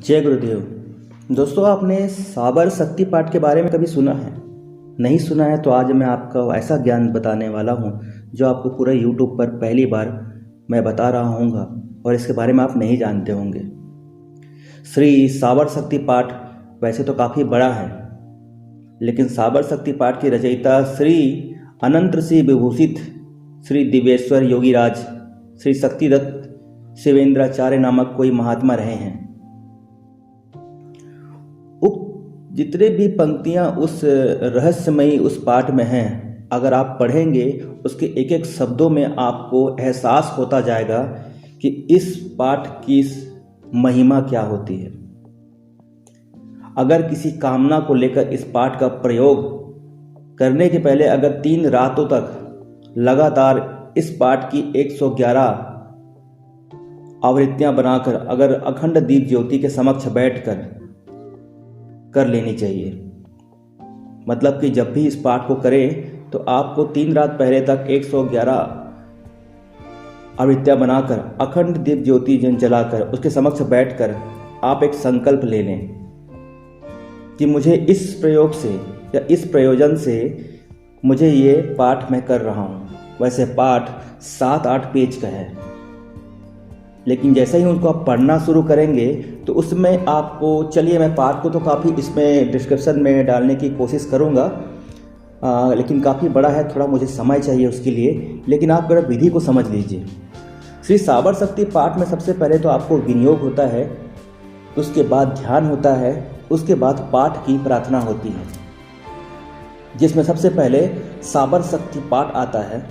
जय गुरुदेव। दोस्तों, आपने साबर शक्ति पाठ के बारे में कभी सुना है? नहीं सुना है तो आज मैं आपको ऐसा ज्ञान बताने वाला हूँ जो आपको पूरे यूट्यूब पर पहली बार मैं बता रहा हूँगा और इसके बारे में आप नहीं जानते होंगे। श्री साबर शक्ति पाठ वैसे तो काफ़ी बड़ा है, लेकिन साबर शक्ति पाठ की रचयिता श्री अनंत श्री विभूषित श्री दिव्येश्वर योगीराज श्री शक्तिदत्त शिवेंद्राचार्य नामक कोई महात्मा रहे हैं। जितने भी पंक्तियां उस रहस्यमयी उस पाठ में हैं, अगर आप पढ़ेंगे उसके एक एक शब्दों में आपको एहसास होता जाएगा कि इस पाठ की महिमा क्या होती है। अगर किसी कामना को लेकर इस पाठ का प्रयोग करने के पहले अगर 3 रातों तक लगातार इस पाठ की 111 आवृत्तियां बनाकर अगर अखंड दीप ज्योति के समक्ष बैठकर कर लेनी चाहिए। मतलब कि जब भी इस पाठ को करें तो आपको 3 रात पहले तक 111 आवृत्तियां बनाकर अखंड दीप ज्योति जलाकर उसके समक्ष बैठकर आप एक संकल्प ले लें कि मुझे इस प्रयोग से या इस प्रयोजन से मुझे ये पाठ मैं कर रहा हूँ। वैसे पाठ 7-8 पेज का है, लेकिन जैसे ही उनको आप पढ़ना शुरू करेंगे तो उसमें आपको, चलिए मैं पाठ को तो काफ़ी इसमें डिस्क्रिप्शन में डालने की कोशिश करूँगा, लेकिन काफ़ी बड़ा है, थोड़ा मुझे समय चाहिए उसके लिए। लेकिन आप अगर विधि को समझ लीजिए। श्री साबर शक्ति पाठ में सबसे पहले तो आपको विनियोग होता है, उसके बाद ध्यान होता है, उसके बाद पाठ की प्रार्थना होती है, जिसमें सबसे पहले साबर शक्ति पाठ आता है।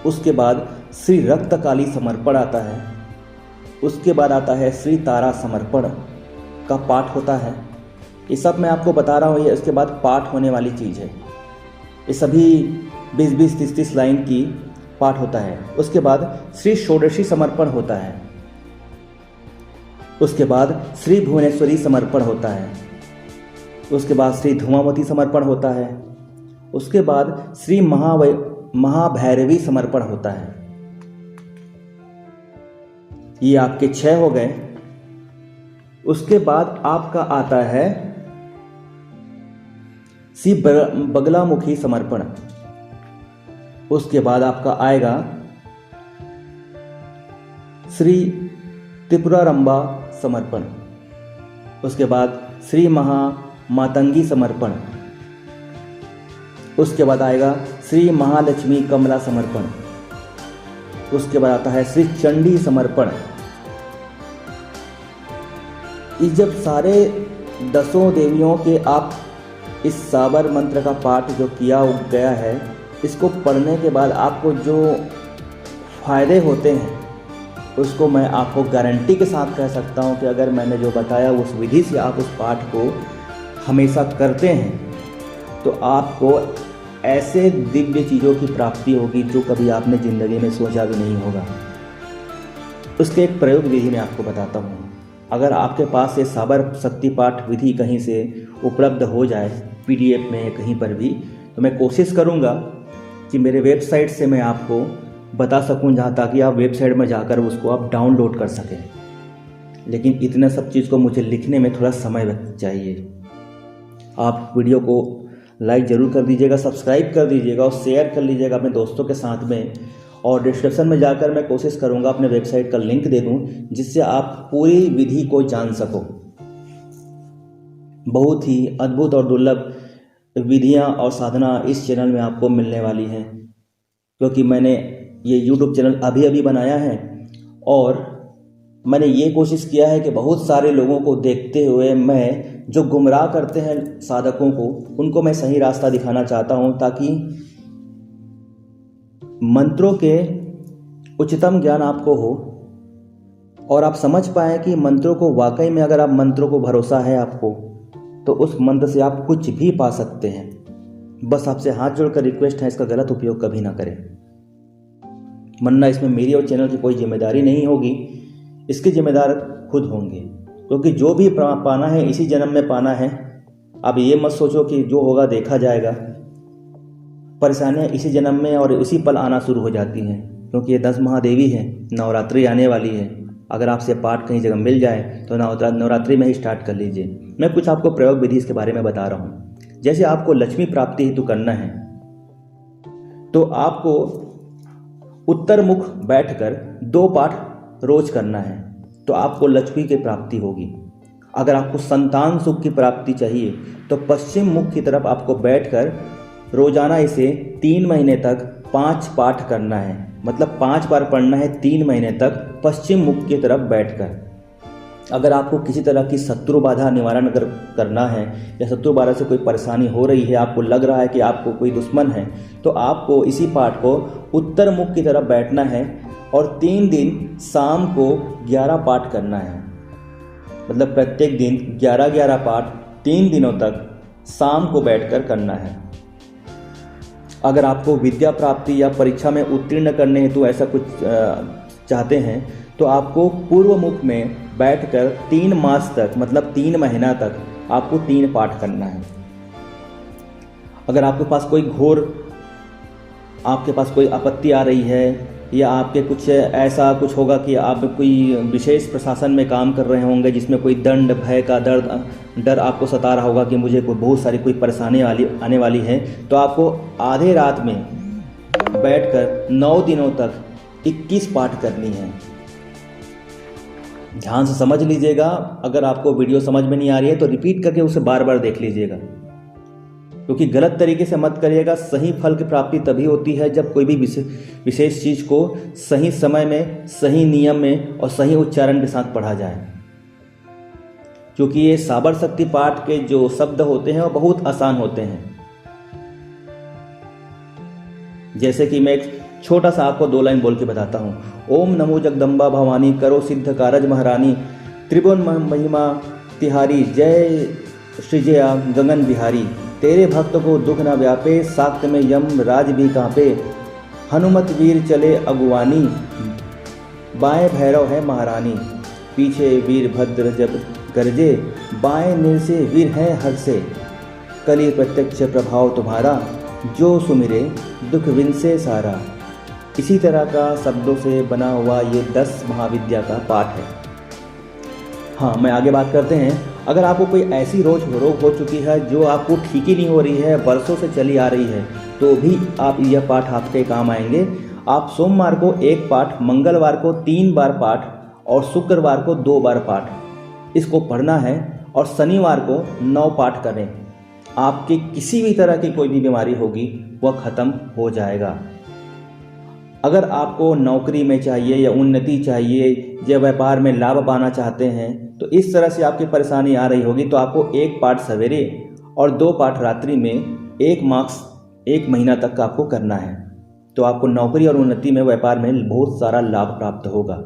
उसके बाद श्री रक्तकाली समर्पण आता है। उसके बाद आता है श्री तारा समर्पण का पाठ होता है। ये सब मैं आपको बता रहा हूँ, ये इसके बाद पाठ होने वाली चीज़ है। ये सभी 20-20, 30-30 लाइन की पाठ होता है। उसके बाद श्री षोडशी समर्पण होता है। उसके बाद श्री भुवनेश्वरी समर्पण होता है। उसके बाद श्री धूमावती समर्पण होता है। उसके बाद श्री महाभैरवी समर्पण होता है। ये आपके 6 हो गए। उसके बाद आपका आता है श्री बगलामुखी समर्पण। उसके बाद आपका आएगा श्री त्रिपुरारंबा समर्पण। उसके बाद श्री महामातंगी समर्पण। उसके बाद आएगा श्री महालक्ष्मी कमला समर्पण। उसके बाद आता है श्री चंडी समर्पण। इस जब सारे 10 देवियों के आप इस साबर मंत्र का पाठ जो किया गया है, इसको पढ़ने के बाद आपको जो फायदे होते हैं उसको मैं आपको गारंटी के साथ कह सकता हूं कि अगर मैंने जो बताया उस विधि से आप उस पाठ को हमेशा करते हैं तो आपको ऐसे दिव्य चीज़ों की प्राप्ति होगी जो कभी आपने ज़िंदगी में सोचा भी नहीं होगा। उसके एक प्रयोग विधि मैं आपको बताता हूँ। अगर आपके पास ये साबर शक्ति पाठ विधि कहीं से उपलब्ध हो जाए PDF में कहीं पर भी, तो मैं कोशिश करूँगा कि मेरे वेबसाइट से मैं आपको बता सकूँ, जहाँ ताकि आप वेबसाइट में जाकर उसको आप डाउनलोड कर सकें। लेकिन इतना सब चीज़ को मुझे लिखने में थोड़ा समय चाहिए। आप वीडियो को लाइक ज़रूर कर दीजिएगा, सब्सक्राइब कर दीजिएगा और शेयर कर लीजिएगा अपने दोस्तों के साथ में। और डिस्क्रिप्शन में जाकर मैं कोशिश करूंगा अपने वेबसाइट का लिंक दे दूं, जिससे आप पूरी विधि को जान सको। बहुत ही अद्भुत और दुर्लभ विधियां और साधना इस चैनल में आपको मिलने वाली हैं, क्योंकि मैंने ये YouTube चैनल अभी बनाया है और मैंने ये कोशिश किया है कि बहुत सारे लोगों को देखते हुए मैं जो गुमराह करते हैं साधकों को, उनको मैं सही रास्ता दिखाना चाहता हूं, ताकि मंत्रों के उच्चतम ज्ञान आपको हो और आप समझ पाएं कि मंत्रों को वाकई में, अगर आप मंत्रों को भरोसा है आपको, तो उस मंत्र से आप कुछ भी पा सकते हैं। बस आपसे हाथ जोड़कर रिक्वेस्ट है, इसका गलत उपयोग कभी ना करें। वरना इसमें मेरी और चैनल की कोई जिम्मेदारी नहीं होगी, इसके जिम्मेदार खुद होंगे, क्योंकि जो भी पाना है इसी जन्म में पाना है। अब ये मत सोचो कि जो होगा देखा जाएगा। परेशानियां इसी जन्म में और इसी पल आना शुरू हो जाती हैं, क्योंकि ये 10 महादेवी हैं, नवरात्रि आने वाली है। अगर आपसे पाठ कहीं जगह मिल जाए तो नवरात्रि में ही स्टार्ट कर लीजिए। मैं कुछ आपको प्रयोग विधि इसके बारे में बता रहा हूँ। जैसे आपको लक्ष्मी प्राप्ति हेतु करना है तो आपको उत्तर मुख बैठकर 2 पाठ रोज करना है, तो आपको लक्ष्मी की प्राप्ति होगी। अगर आपको संतान सुख की प्राप्ति चाहिए तो पश्चिम मुख की तरफ आपको बैठकर रोजाना इसे 3 महीने तक 5 पाठ करना है, मतलब 5 बार पढ़ना है 3 महीने तक पश्चिम मुख की तरफ बैठकर। अगर आपको किसी तरह की शत्रु बाधा निवारण अगर करना है या शत्रु बाधा से कोई परेशानी हो रही है, आपको लग रहा है कि आपको कोई दुश्मन है, तो आपको इसी पाठ को उत्तर मुख की तरफ बैठना है और 3 दिन शाम को 11 पाठ करना है। मतलब प्रत्येक दिन 11-11 पाठ 3 दिनों तक शाम को बैठकर करना है। अगर आपको विद्या प्राप्ति या परीक्षा में उत्तीर्ण करने हेतु ऐसा कुछ चाहते हैं तो आपको पूर्व मुख में बैठकर 3 मास तक, मतलब 3 महीना तक आपको 3 पाठ करना है। अगर आपके पास कोई आपत्ति आ रही है या आपके कुछ ऐसा कुछ होगा कि आप कोई विशेष प्रशासन में काम कर रहे होंगे जिसमें कोई दंड भय का डर आपको सता रहा होगा कि मुझे बहुत सारी कोई परेशानी आने वाली है, तो आपको आधे रात में बैठकर 9 दिनों तक 21 पाठ करनी है। ध्यान से समझ लीजिएगा। अगर आपको वीडियो समझ में नहीं आ रही है तो रिपीट करके उसे बार बार देख लीजिएगा, क्योंकि गलत तरीके से मत करिएगा। सही फल की प्राप्ति तभी होती है जब कोई भी विशेष चीज को सही समय में, सही नियम में और सही उच्चारण के साथ पढ़ा जाए। क्योंकि ये साबर शक्ति पाठ के जो शब्द होते हैं वो बहुत आसान होते हैं। जैसे कि मैं एक छोटा सा आपको 2 लाइन बोल के बताता हूँ। ओम नमो जगदम्बा भवानी, करो सिद्ध कारज महारानी, त्रिभुवन महिमा तिहारी, जय श्रीजया गगन बिहारी, तेरे भक्त को दुख न व्यापे, साक्त में यम राज भी कांपे, हनुमत वीर चले अगुवानी, बाएं भैरव है महारानी, पीछे वीरभद्र जब गरजे, बाएं निर से वीर है हर से, कली प्रत्यक्ष प्रभाव तुम्हारा, जो सुमिरे दुख विनसे सारा। इसी तरह का शब्दों से बना हुआ ये 10 महाविद्या का पाठ है। हाँ, मैं आगे बात करते हैं। अगर आपको कोई ऐसी रोग हो चुकी है जो आपको ठीक ही नहीं हो रही है, वर्षों से चली आ रही है, तो भी आप यह पाठ आपके काम आएंगे। आप सोमवार को 1 पाठ, मंगलवार को 3 बार पाठ और शुक्रवार को 2 बार पाठ इसको पढ़ना है और शनिवार को 9 पाठ करें। आपकी किसी भी तरह की कोई भी बीमारी होगी वह खत्म हो जाएगा। अगर आपको नौकरी में चाहिए या उन्नति चाहिए या व्यापार में लाभ पाना चाहते हैं, तो इस तरह से आपकी परेशानी आ रही होगी, तो आपको 1 पाठ सवेरे और 2 पाठ रात्रि में 1 महीना तक आपको करना है। तो आपको नौकरी और उन्नति में, व्यापार में बहुत सारा लाभ प्राप्त होगा।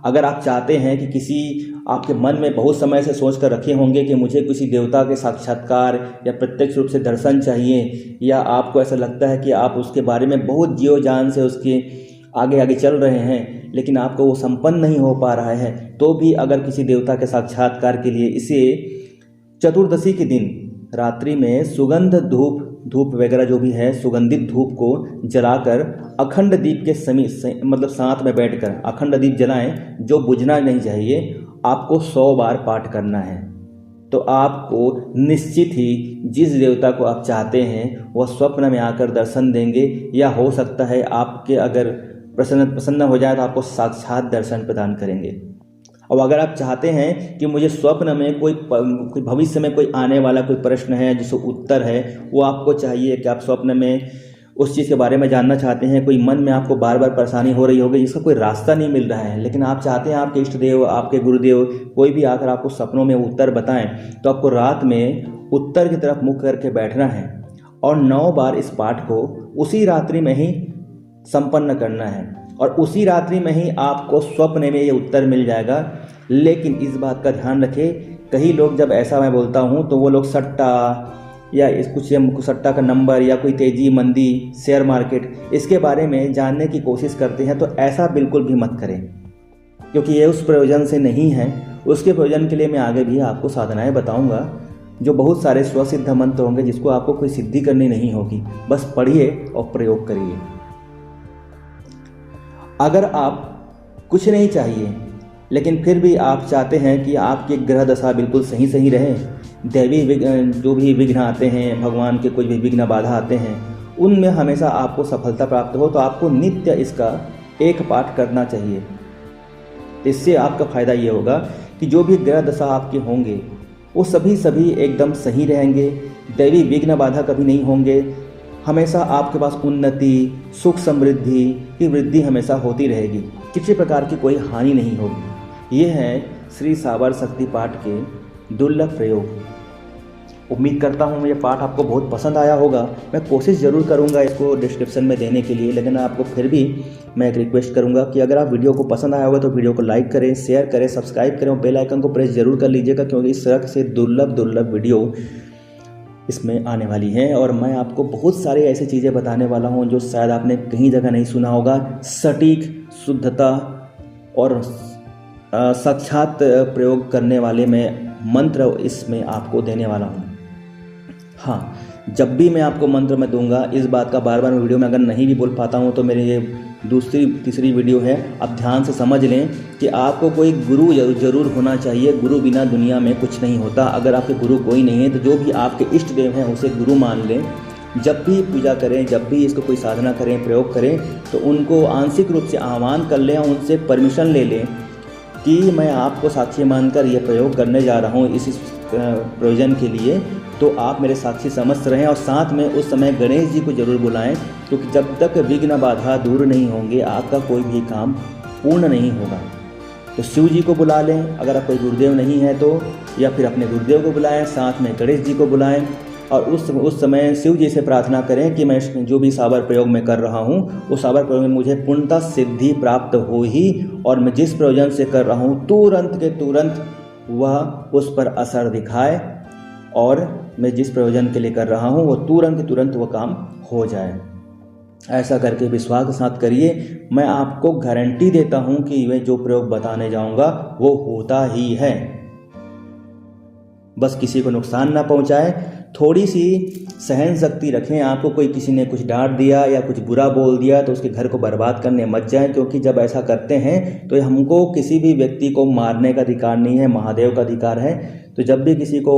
अगर आप चाहते हैं कि किसी आपके मन में बहुत समय से सोच कर रखे होंगे कि मुझे किसी देवता के साक्षात्कार या प्रत्यक्ष रूप से दर्शन चाहिए, या आपको ऐसा लगता है कि आप उसके बारे में बहुत जियो जान से उसके आगे आगे चल रहे हैं लेकिन आपको वो संपन्न नहीं हो पा रहा है, तो भी अगर किसी देवता के साक्षात्कार के लिए इसे चतुर्दशी के दिन रात्रि में सुगंध धूप वगैरह जो भी है, सुगंधित धूप को जलाकर अखंड दीप के मतलब साथ में बैठकर अखंड दीप जलाएं, जो बुझना नहीं चाहिए। आपको 100 बार पाठ करना है, तो आपको निश्चित ही जिस देवता को आप चाहते हैं वह स्वप्न में आकर दर्शन देंगे, या हो सकता है आपके अगर प्रसन्न हो जाए तो आपको साक्षात दर्शन प्रदान करेंगे। और अगर आप चाहते हैं कि मुझे स्वप्न में कोई भविष्य में कोई आने वाला कोई प्रश्न है जिसका उत्तर है वो आपको चाहिए, कि आप स्वप्न में उस चीज़ के बारे में जानना चाहते हैं, कोई मन में आपको बार बार परेशानी हो रही होगी जिसका कोई रास्ता नहीं मिल रहा है, लेकिन आप चाहते हैं आपके इष्ट देव, आपके गुरुदेव कोई भी आकर आपको सपनों में उत्तर बताएं, तो आपको रात में उत्तर की तरफ मुख करके बैठना है और 9 बार इस पाठ को उसी रात्रि में ही संपन्न करना है, और उसी रात्रि में ही आपको स्वप्न में ये उत्तर मिल जाएगा। लेकिन इस बात का ध्यान रखें, कई लोग जब ऐसा मैं बोलता हूँ तो वो लोग सट्टा या कुछ सट्टा का नंबर या कोई तेजी मंदी, शेयर मार्केट, इसके बारे में जानने की कोशिश करते हैं, तो ऐसा बिल्कुल भी मत करें, क्योंकि ये उस प्रयोजन से नहीं है। उसके प्रयोजन के लिए मैं आगे भी आपको साधनाएं बताऊंगा, जो बहुत सारे स्वसिद्ध मंत्र होंगे जिसको आपको कोई सिद्धि करनी नहीं होगी, बस पढ़िए और प्रयोग करिए। अगर आप कुछ नहीं चाहिए, लेकिन फिर भी आप चाहते हैं कि आपकी ग्रह दशा बिल्कुल सही रहे, दैवी जो भी विघ्न आते हैं, भगवान के कुछ भी विघ्न बाधा आते हैं, उनमें हमेशा आपको सफलता प्राप्त हो, तो आपको नित्य इसका एक पाठ करना चाहिए। इससे आपका फ़ायदा ये होगा कि जो भी ग्रह दशा आपके होंगे वो सभी एकदम सही रहेंगे, दैवी विघ्न बाधा कभी नहीं होंगे, हमेशा आपके पास उन्नति, सुख, समृद्धि की वृद्धि हमेशा होती रहेगी, किसी प्रकार की कोई हानि नहीं होगी। ये है श्री साबर शक्ति पाठ के दुर्लभ प्रयोग। उम्मीद करता हूँ ये पाठ आपको बहुत पसंद आया होगा। मैं कोशिश ज़रूर करूँगा इसको डिस्क्रिप्शन में देने के लिए, लेकिन आपको फिर भी मैं एक रिक्वेस्ट करूँगा कि अगर आप वीडियो को पसंद आया होगा तो वीडियो को लाइक करें, शेयर करें, सब्सक्राइब करें और बेल आइकन को प्रेस ज़रूर कर लीजिएगा, क्योंकि इस तरह से दुर्लभ वीडियो इसमें आने वाली हैं। और मैं आपको बहुत सारी ऐसी चीज़ें बताने वाला हूँ जो शायद आपने कहीं जगह नहीं सुना होगा। सटीक, शुद्धता और साक्षात प्रयोग करने वाले मैं मंत्र इसमें आपको देने वाला हूँ। हाँ, जब भी मैं आपको मंत्र में दूंगा, इस बात का बार बार वीडियो में अगर नहीं भी बोल पाता हूँ तो मेरे ये दूसरी तीसरी वीडियो है, आप ध्यान से समझ लें कि आपको कोई गुरु जरूर होना चाहिए। गुरु बिना दुनिया में कुछ नहीं होता। अगर आपके गुरु कोई नहीं है तो जो भी आपके इष्ट देव हैं उसे गुरु मान लें। जब भी पूजा करें, जब भी इसको कोई साधना करें, प्रयोग करें, तो उनको आंशिक रूप से आह्वान कर लें, उनसे परमिशन ले लें कि मैं आपको साक्षी मानकर यह प्रयोग करने जा रहा हूँ इस प्रयोजन के लिए, तो आप मेरे साक्षी समझ रहें। और साथ में उस समय गणेश जी को जरूर बुलाएं, क्योंकि जब तक विघ्न बाधा दूर नहीं होंगे आपका कोई भी काम पूर्ण नहीं होगा। तो शिव जी को बुला लें अगर आप कोई गुरुदेव नहीं है तो, या फिर अपने गुरुदेव को बुलाएं, साथ में गणेश जी को बुलाएं और उस समय शिव जी से प्रार्थना करें कि मैं जो भी साबर प्रयोग में कर रहा हूँ उस साबर प्रयोग में मुझे पूर्णतः सिद्धि प्राप्त हो ही, और मैं जिस प्रयोजन से कर रहा हूँ तुरंत के तुरंत वह उस पर असर दिखाए, और मैं जिस प्रयोजन के लिए कर रहा हूँ वो तुरंत के तुरंत वो काम हो जाए। ऐसा करके विश्वास के साथ करिए। मैं आपको गारंटी देता हूँ कि मैं जो प्रयोग बताने जाऊँगा वो होता ही है। बस किसी को नुकसान ना पहुँचाए, थोड़ी सी सहन शक्ति रखें। आपको कोई किसी ने कुछ डांट दिया या कुछ बुरा बोल दिया तो उसके घर को बर्बाद करने मत जाएं, क्योंकि जब ऐसा करते हैं तो हमको किसी भी व्यक्ति को मारने का अधिकार नहीं है, महादेव का अधिकार है। तो जब भी किसी को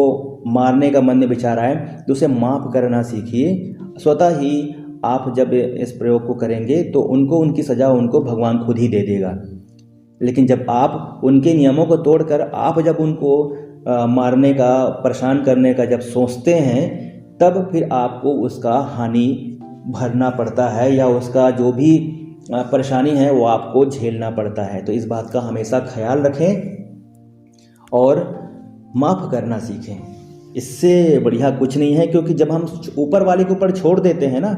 मारने का मन में विचार आए तो उसे माफ़ करना सीखिए। स्वतः ही आप जब इस प्रयोग को करेंगे तो उनकी सज़ा उनको भगवान खुद ही दे देगा। लेकिन जब आप उनके नियमों को तोड़कर आप जब उनको मारने का, परेशान करने का जब सोचते हैं, तब फिर आपको उसका हानि भरना पड़ता है, या उसका जो भी परेशानी है वो आपको झेलना पड़ता है। तो इस बात का हमेशा ख्याल रखें और माफ़ करना सीखें। इससे बढ़िया कुछ नहीं है, क्योंकि जब हम ऊपर वाले के ऊपर छोड़ देते हैं ना,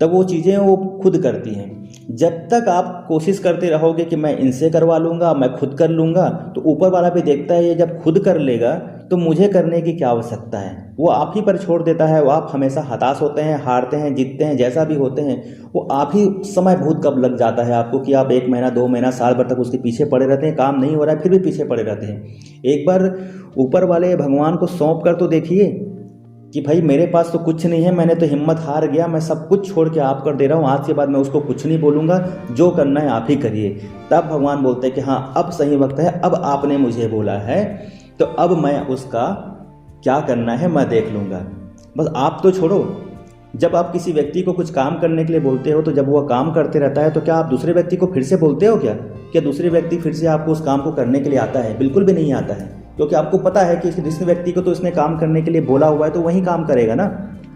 तब वो चीज़ें वो खुद करती हैं। जब तक आप कोशिश करते रहोगे कि मैं इनसे करवा लूँगा, मैं खुद कर लूँगा, तो ऊपर वाला भी देखता है ये जब खुद कर लेगा तो मुझे करने की क्या आवश्यकता है, वो आप ही पर छोड़ देता है। वो आप हमेशा हताश होते हैं, हारते हैं, जीतते हैं, जैसा भी होते हैं, वो आप ही समय बहुत कब लग जाता है आपको कि आप 1 महीना 2 महीना साल भर तक उसके पीछे पड़े रहते हैं, काम नहीं हो रहा है फिर भी पीछे पड़े रहते हैं। एक बार ऊपर वाले भगवान को सौंप कर तो देखिए कि भाई मेरे पास तो कुछ नहीं है, मैंने तो हिम्मत हार गया, मैं सब कुछ छोड़ के आप कर दे रहा हूँ, आज के बाद मैं उसको कुछ नहीं बोलूँगा, जो करना है आप ही करिए। तब भगवान बोलते हैं कि हाँ अब सही वक्त है, अब आपने मुझे बोला है तो अब मैं उसका क्या करना है मैं देख लूँगा। बस आप तो छोड़ो। जब आप किसी व्यक्ति को कुछ काम करने के लिए बोलते हो तो जब वह काम करते रहता है तो क्या आप दूसरे व्यक्ति को फिर से बोलते हो क्या दूसरे व्यक्ति फिर से आपको उस काम को करने के लिए आता है? बिल्कुल भी नहीं आता है, क्योंकि आपको पता है कि जिस व्यक्ति को तो इसने काम करने के लिए बोला हुआ है तो वही काम करेगा ना,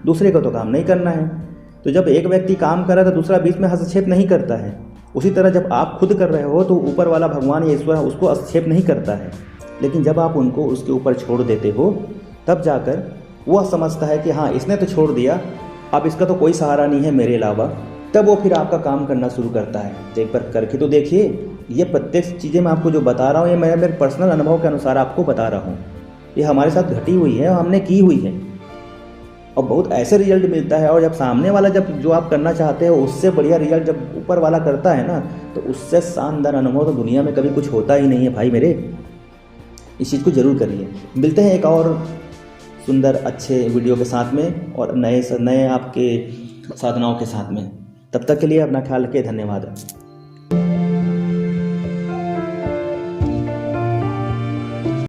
दूसरे को तो काम नहीं करना है। तो जब एक व्यक्ति काम कर रहा है तो दूसरा बीच में हस्तक्षेप नहीं करता है। उसी तरह जब आप खुद कर रहे हो तो ऊपर वाला भगवान या ईश्वर उसको हस्तक्षेप नहीं करता है। लेकिन जब आप उनको उसके ऊपर छोड़ देते हो तब जाकर वह समझता है कि हाँ इसने तो छोड़ दिया, अब इसका तो कोई सहारा नहीं है मेरे अलावा, तब वो फिर आपका काम करना शुरू करता है। तो एक बार करके तो देखिए। ये प्रत्येक चीज़ें मैं आपको जो बता रहा हूँ ये मैं मेरे पर्सनल अनुभव के अनुसार आपको बता रहा हूँ। ये हमारे साथ घटी हुई है और हमने की हुई है, और बहुत ऐसे रिजल्ट मिलता है। और जब सामने वाला जब जो आप करना चाहते हो उससे बढ़िया रिजल्ट जब ऊपर वाला करता है ना, तो उससे शानदार अनुभव तो दुनिया में कभी कुछ होता ही नहीं है भाई मेरे। इस चीज़ को ज़रूर करिए। मिलते हैं एक और सुंदर अच्छे वीडियो के साथ में और नए आपके साधनाओं के साथ में। तब तक के लिए अपना ख्याल रखिए। धन्यवाद।